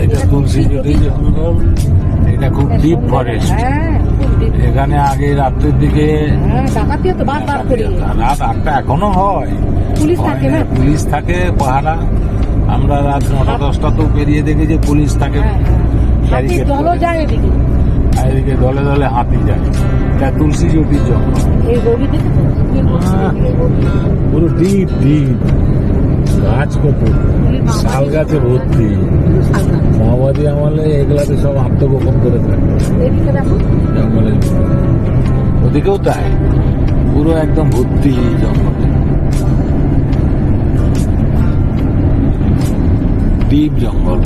এটা তুলসী জটি জঙ্গল, এটা খুব ডিপ ফরেস্ট। এখানে আগে রাত্রের দিকে ডাকাতি হতো বার করে। রাত 8টা এখনো হয়, পুলিশ থাকে না? পুলিশ থাকে পাহারা। আমরা রাত 9টা-10টা তো পেরিয়ে দেখি যে পুলিশ থাকে ব্যারিকেড করে। জলও যায় এদিকে। আর এদিকে দলে দলে হাতি যায়। এটা তুলসী জটির জঙ্গল, এই রবি দেখে পুরো ডিপ ডিপ। গাছ কত, শাল গাছে ভর্তি। মাওবাদী আমলে এগুলাতে সব আত্মগোপন করে থাকে এদিকে দেখো। জঙ্গলের ভিতরে। ওদিকেও তাই, পুরো একদম ভর্তি জঙ্গলে, ডিপ জঙ্গল।